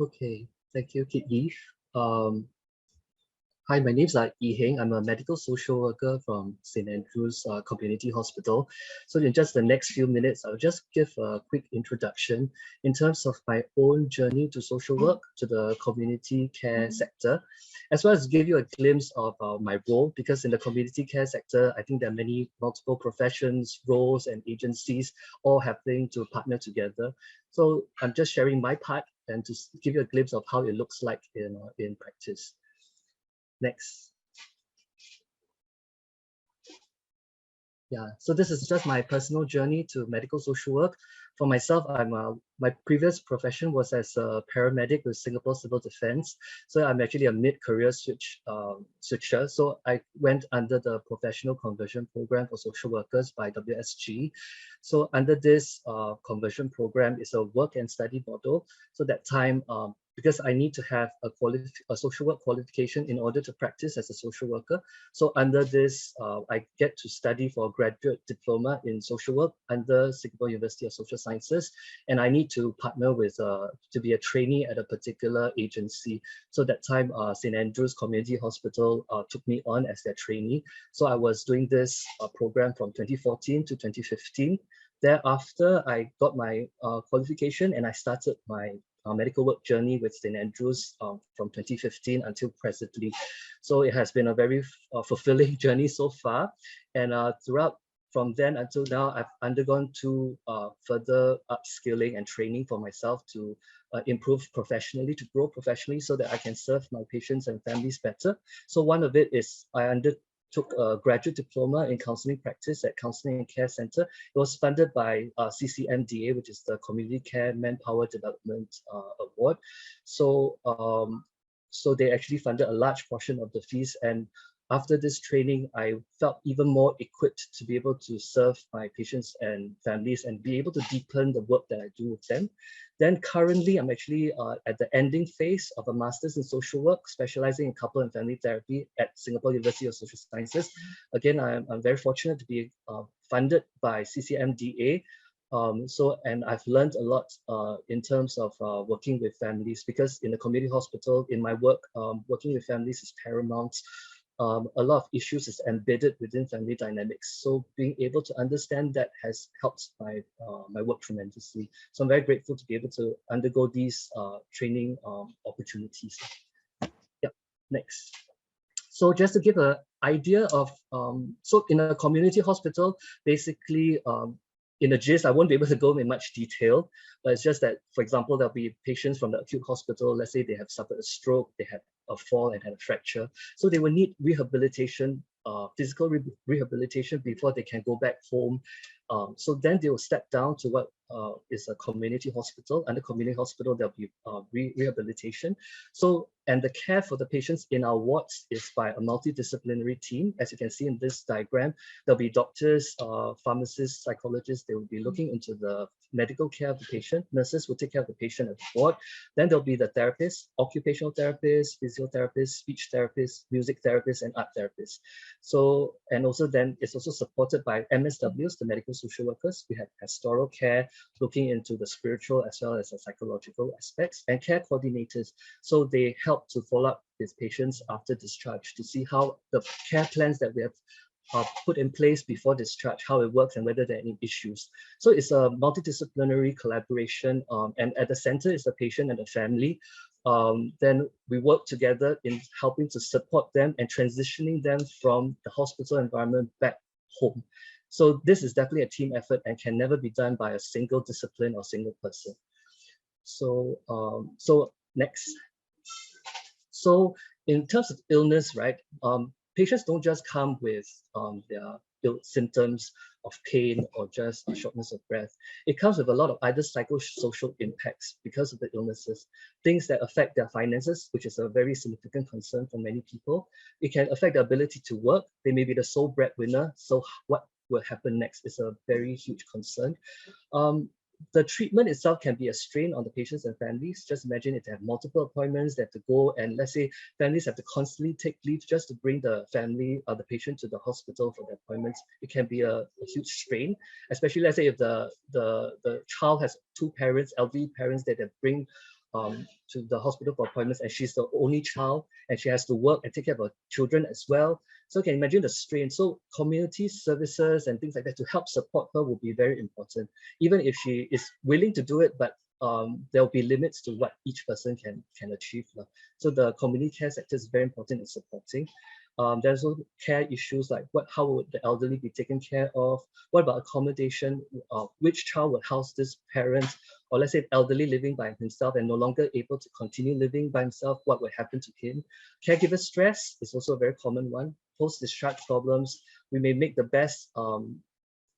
Okay, thank you, Kit Eve. Hi, my name is Heng. I'm a medical social worker from St. Andrew's Community Hospital. So in just the next few minutes, I'll just give a quick introduction in terms of my own journey to social work, to the community care sector, as well as give you a glimpse of my role, because in the community care sector, I think there are many multiple professions, roles, and agencies all having to partner together. So I'm just sharing my part and to give you a glimpse of how it looks like in practice. Next. Yeah, so this is just my personal journey to medical social work. For myself, my previous profession was as a paramedic with Singapore Civil Defence. So I'm actually a mid-career switcher. So I went under the Professional Conversion Program for Social Workers by WSG. So under this conversion program is a work and study model. So that time, because I need to have a social work qualification in order to practice as a social worker. So under this, I get to study for a graduate diploma in social work under Singapore University of Social Sciences. And I need to partner with, to be a trainee at a particular agency. So that time, St. Andrew's Community Hospital took me on as their trainee. So I was doing this program from 2014 to 2015. Thereafter, I got my qualification and I started my medical work journey with St. Andrew's from 2015 until presently. So it has been a very fulfilling journey so far. And throughout from then until now, I've undergone two further upskilling and training for myself to improve professionally, to grow professionally so that I can serve my patients and families better. So one of it is I undertook a graduate diploma in counseling practice at Counseling and Care Center. It was funded by CCMDA, which is the Community Care Manpower Development Award. So, so they actually funded a large portion of the fees. And after this training, I felt even more equipped to be able to serve my patients and families and be able to deepen the work that I do with them. Then currently, I'm actually at the ending phase of a master's in social work, specializing in couple and family therapy at Singapore University of Social Sciences. Again, I'm very fortunate to be funded by CCMDA. And I've learned a lot in terms of working with families, because in the community hospital, in my work, working with families is paramount. A lot of issues is embedded within family dynamics. So being able to understand that has helped my work tremendously. So I'm very grateful to be able to undergo these training opportunities. Yep, next. So just to give an idea of, so in a community hospital, basically, in a gist, I won't be able to go in much detail, but it's just that, for example, there'll be patients from the acute hospital, let's say they have suffered a stroke, they had a fall and had a fracture. So they will need rehabilitation, physical rehabilitation before they can go back home. So then they will step down to what is a community hospital. Under community hospital, there'll be rehabilitation. So, and the care for the patients in our wards is by a multidisciplinary team. As you can see in this diagram, there'll be doctors, pharmacists, psychologists. They will be looking into the medical care of the patient. Nurses will take care of the patient at the ward. Then there'll be the therapists, occupational therapists, physiotherapists, speech therapists, music therapists, and art therapists. So, and also then it's also supported by MSWs, the medical social workers. We have pastoral care, looking into the spiritual as well as the psychological aspects, and care coordinators. So they help to follow up with patients after discharge to see how the care plans that we have put in place before discharge, how it works and whether there are any issues. So it's a multidisciplinary collaboration, and at the center is the patient and the family. Then we work together in helping to support them and transitioning them from the hospital environment back home. So this is definitely a team effort and can never be done by a single discipline or single person. So, so next. So in terms of illness, right, patients don't just come with their symptoms of pain or just shortness of breath. It comes with a lot of either psychosocial impacts because of the illnesses, things that affect their finances, which is a very significant concern for many people. It can affect their ability to work. They may be the sole breadwinner. So what will happen next is a very huge concern. The treatment itself can be a strain on the patients and families. Just imagine if they have multiple appointments, they have to go, and let's say families have to constantly take leave just to bring the family or the patient to the hospital for the appointments. It can be a huge strain, especially let's say if the child has two parents, elderly parents that they bring to the hospital for appointments, and she's the only child, and she has to work and take care of her children as well. So you can imagine the strain. So community services and things like that to help support her will be very important, even if she is willing to do it, but there'll be limits to what each person can achieve. So the community care sector is very important in supporting. There's also care issues like how would the elderly be taken care of? What about accommodation? Which child would house this parent? Or let's say elderly living by himself and no longer able to continue living by himself, what would happen to him? Caregiver stress is also a very common one. Post-discharge problems, we may make the best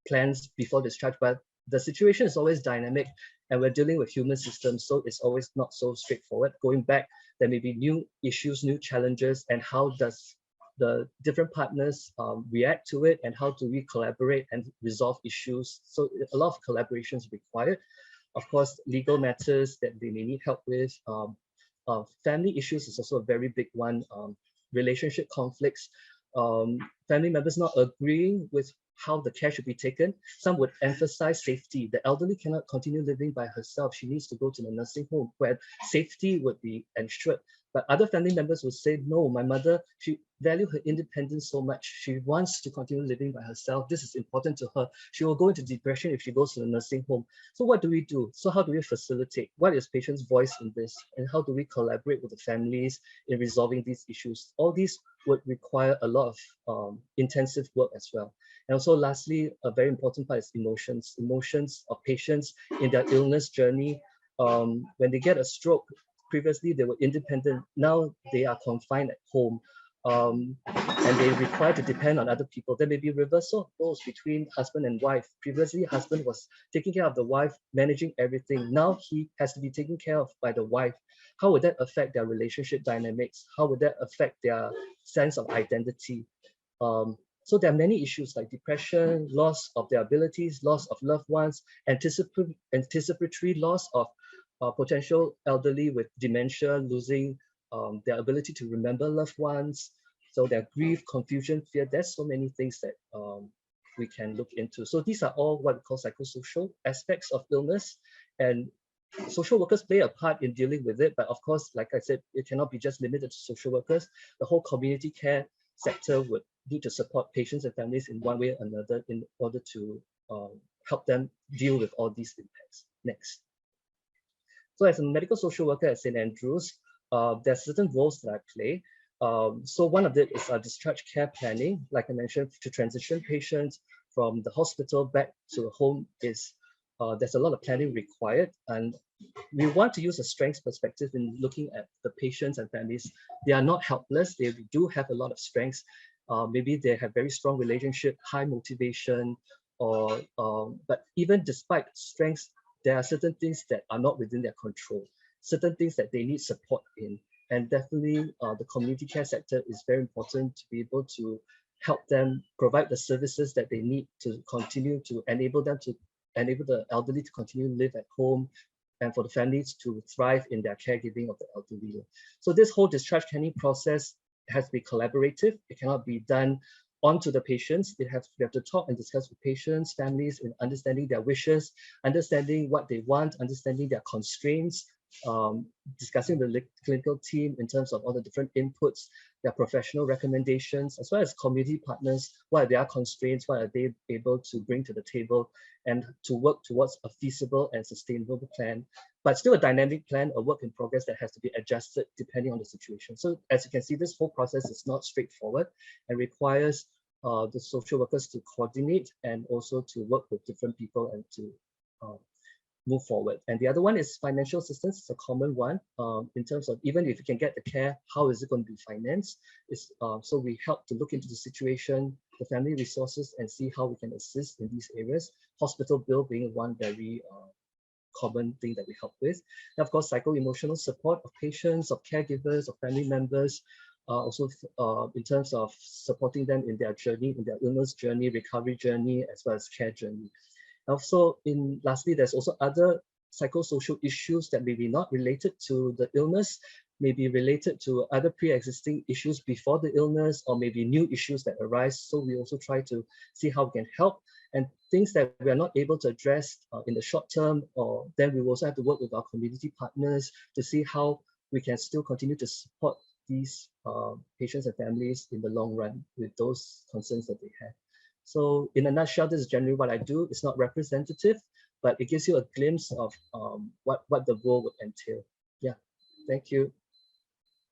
plans before discharge, but the situation is always dynamic and we're dealing with human systems, so it's always not so straightforward. Going back, there may be new issues, new challenges, and how does the different partners react to it, and how do we collaborate and resolve issues? So a lot of collaboration is required. Of course, legal matters that they may need help with. Family issues is also a very big one. Relationship conflicts, family members not agreeing with how the care should be taken. Some would emphasize safety. The elderly cannot continue living by herself. She needs to go to the nursing home where safety would be ensured. But other family members would say, no, my mother, she values her independence so much. She wants to continue living by herself. This is important to her. She will go into depression if she goes to the nursing home. So what do we do? So how do we facilitate? What is patients' voice in this? And how do we collaborate with the families in resolving these issues? All these would require a lot of intensive work as well. And also lastly, a very important part is emotions. Emotions of patients in their illness journey. When they get a stroke, previously they were independent, now they are confined at home, and they require to depend on other people. There may be reversal of roles between husband and wife. Previously, husband was taking care of the wife, managing everything. Now he has to be taken care of by the wife. How would that affect their relationship dynamics? How would that affect their sense of identity? So there are many issues like depression, loss of their abilities, loss of loved ones, anticipatory loss of potential elderly with dementia, losing their ability to remember loved ones. So their grief, confusion, fear, there's so many things that we can look into. So these are all what we call psychosocial aspects of illness, and social workers play a part in dealing with it. But of course, like I said, it cannot be just limited to social workers. The whole community care sector would need to support patients and families in one way or another in order to help them deal with all these impacts. Next. So as a medical social worker at St. Andrews, there are certain roles that I play. So one of it is discharge care planning. Like I mentioned, to transition patients from the hospital back to home is there's a lot of planning required, and we want to use a strengths perspective in looking at the patients and families. They are not helpless. They do have a lot of strengths. Maybe they have very strong relationship, high motivation, or but even despite strengths, there are certain things that are not within their control, certain things that they need support in. And definitely the community care sector is very important to be able to help them provide the services that they need to continue to enable the elderly to continue to live at home, and for the families to thrive in their caregiving of the elderly. So this whole discharge planning process has to be collaborative. It cannot be done onto the patients. We have to talk and discuss with patients, families, in understanding their wishes, understanding what they want, understanding their constraints, discussing with the clinical team in terms of all the different inputs, their professional recommendations, as well as community partners, what are their constraints, what are they able to bring to the table, and to work towards a feasible and sustainable plan, but still a dynamic plan, a work in progress that has to be adjusted depending on the situation. So as you can see, this whole process is not straightforward and requires the social workers to coordinate and also to work with different people and to move forward. And the other one is financial assistance. It's a common one in terms of even if you can get the care, how is it going to be financed? So we help to look into the situation, the family resources, and see how we can assist in these areas. Hospital bill being one very common thing that we help with. And of course, psycho-emotional support of patients, of caregivers, of family members, also in terms of supporting them in their journey, in their illness journey, recovery journey, as well as care journey. Also, lastly, there's also other psychosocial issues that may be not related to the illness, may be related to other pre-existing issues before the illness, or maybe new issues that arise. So we also try to see how we can help and things that we are not able to address in the short term, or then we will also have to work with our community partners to see how we can still continue to support these patients and families in the long run with those concerns that they have. So in a nutshell, this is generally what I do. It's not representative, but it gives you a glimpse of what the role would entail. Yeah, thank you.